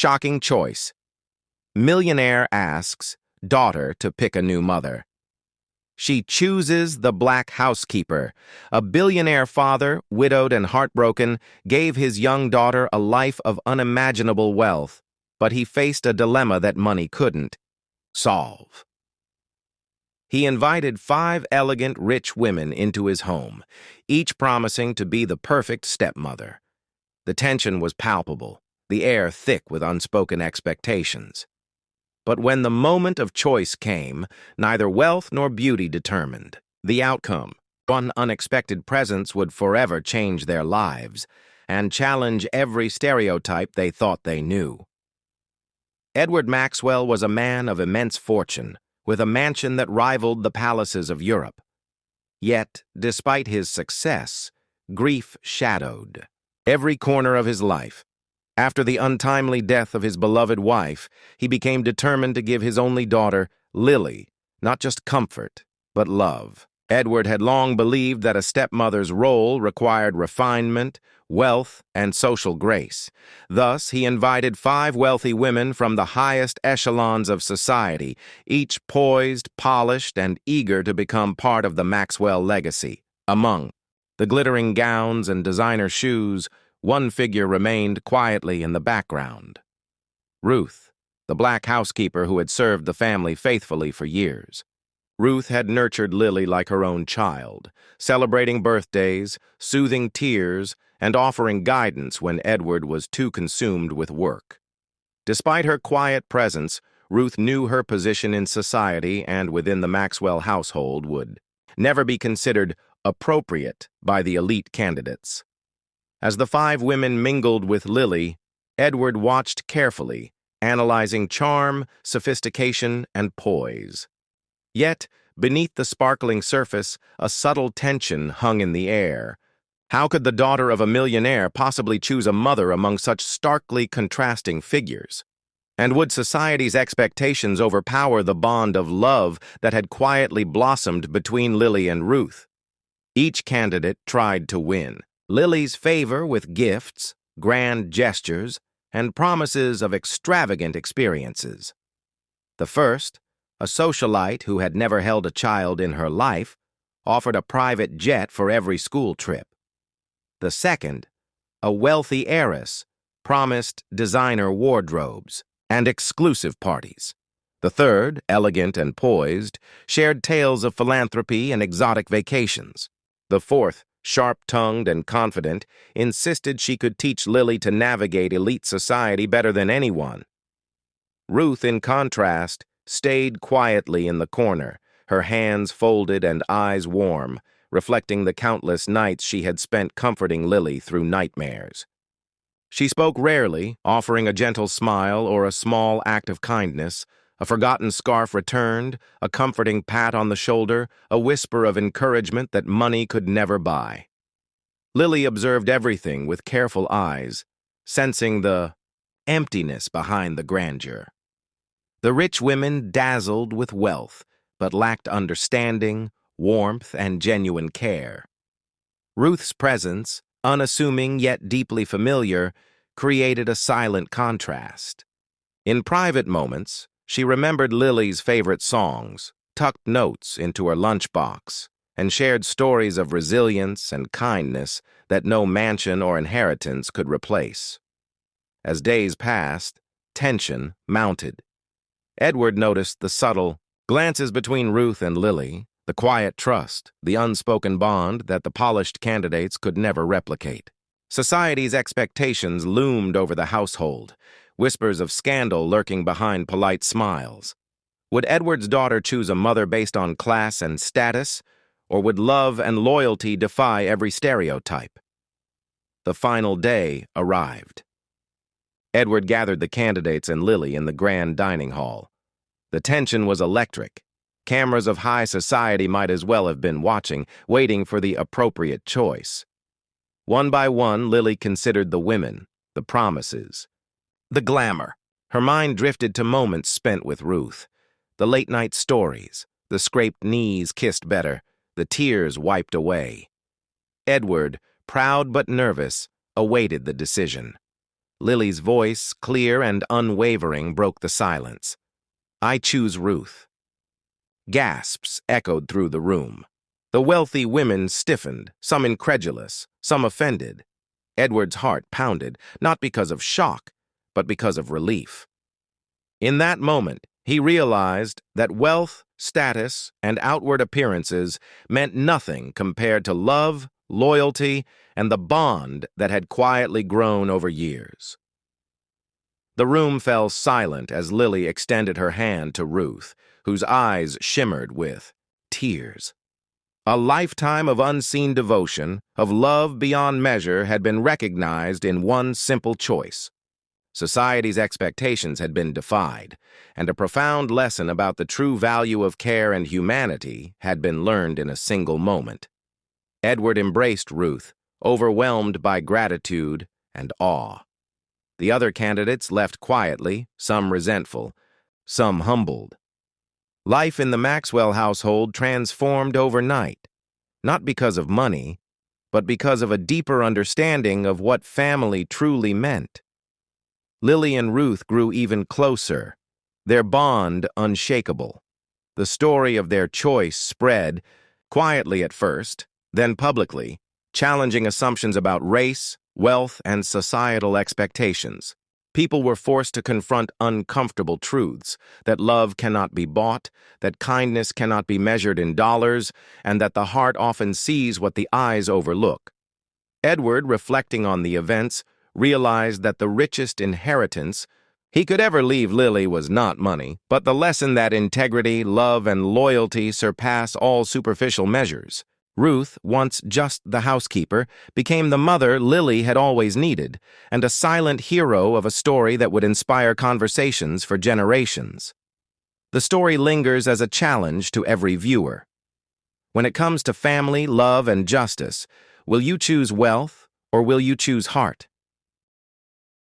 Shocking choice. Millionaire asks daughter to pick a new mother. She chooses the black housekeeper. A billionaire father, widowed and heartbroken, gave his young daughter a life of unimaginable wealth, but he faced a dilemma that money couldn't solve. He invited 5 elegant, rich women into his home, each promising to be the perfect stepmother. The tension was palpable, the air thick with unspoken expectations. But when the moment of choice came, neither wealth nor beauty determined the outcome. One unexpected presence would forever change their lives and challenge every stereotype they thought they knew. Edward Maxwell was a man of immense fortune, with a mansion that rivaled the palaces of Europe. Yet, despite his success, grief shadowed every corner of his life. After the untimely death of his beloved wife, he became determined to give his only daughter, Lily, not just comfort, but love. Edward had long believed that a stepmother's role required refinement, wealth, and social grace. Thus, he invited 5 wealthy women from the highest echelons of society, each poised, polished, and eager to become part of the Maxwell legacy. Among the glittering gowns and designer shoes, one figure remained quietly in the background. Ruth, the black housekeeper who had served the family faithfully for years. Ruth had nurtured Lily like her own child, celebrating birthdays, soothing tears, and offering guidance when Edward was too consumed with work. Despite her quiet presence, Ruth knew her position in society and within the Maxwell household would never be considered appropriate by the elite candidates. As the 5 women mingled with Lily, Edward watched carefully, analyzing charm, sophistication, and poise. Yet, beneath the sparkling surface, a subtle tension hung in the air. How could the daughter of a millionaire possibly choose a mother among such starkly contrasting figures? And would society's expectations overpower the bond of love that had quietly blossomed between Lily and Ruth? Each candidate tried to win Lily's favor with gifts, grand gestures, and promises of extravagant experiences. The first, a socialite who had never held a child in her life, offered a private jet for every school trip. The second, a wealthy heiress, promised designer wardrobes and exclusive parties. The third, elegant and poised, shared tales of philanthropy and exotic vacations. The fourth, sharp-tongued and confident, insisted she could teach Lily to navigate elite society better than anyone. Ruth, in contrast, stayed quietly in the corner, her hands folded and eyes warm, reflecting the countless nights she had spent comforting Lily through nightmares. She spoke rarely, offering a gentle smile or a small act of kindness, a forgotten scarf returned, a comforting pat on the shoulder, a whisper of encouragement that money could never buy. Lily observed everything with careful eyes, sensing the emptiness behind the grandeur. The rich women dazzled with wealth, but lacked understanding, warmth, and genuine care. Ruth's presence, unassuming yet deeply familiar, created a silent contrast. In private moments, she remembered Lily's favorite songs, tucked notes into her lunchbox, and shared stories of resilience and kindness that no mansion or inheritance could replace. As days passed, tension mounted. Edward noticed the subtle glances between Ruth and Lily, the quiet trust, the unspoken bond that the polished candidates could never replicate. Society's expectations loomed over the household, whispers of scandal lurking behind polite smiles. Would Edward's daughter choose a mother based on class and status, or would love and loyalty defy every stereotype? The final day arrived. Edward gathered the candidates and Lily in the grand dining hall. The tension was electric. Cameras of high society might as well have been watching, waiting for the appropriate choice. One by one, Lily considered the women, the promises, the glamour. Her mind drifted to moments spent with Ruth. The late-night stories, the scraped knees kissed better, the tears wiped away. Edward, proud but nervous, awaited the decision. Lily's voice, clear and unwavering, broke the silence. "I choose Ruth." Gasps echoed through the room. The wealthy women stiffened, some incredulous, some offended. Edward's heart pounded, not because of shock, but because of relief. In that moment, he realized that wealth, status, and outward appearances meant nothing compared to love, loyalty, and the bond that had quietly grown over years. The room fell silent as Lily extended her hand to Ruth, whose eyes shimmered with tears. A lifetime of unseen devotion, of love beyond measure, had been recognized in one simple choice. Society's expectations had been defied, and a profound lesson about the true value of care and humanity had been learned in a single moment. Edward embraced Ruth, overwhelmed by gratitude and awe. The other candidates left quietly, some resentful, some humbled. Life in the Maxwell household transformed overnight, not because of money, but because of a deeper understanding of what family truly meant. Lily and Ruth grew even closer, their bond unshakable. The story of their choice spread, quietly at first, then publicly, challenging assumptions about race, wealth, and societal expectations. People were forced to confront uncomfortable truths, that love cannot be bought, that kindness cannot be measured in dollars, and that the heart often sees what the eyes overlook. Edward, reflecting on the events, realized that the richest inheritance he could ever leave Lily was not money, but the lesson that integrity, love, and loyalty surpass all superficial measures. Ruth, once just the housekeeper, became the mother Lily had always needed, and a silent hero of a story that would inspire conversations for generations. The story lingers as a challenge to every viewer. When it comes to family, love, and justice, will you choose wealth, or will you choose heart?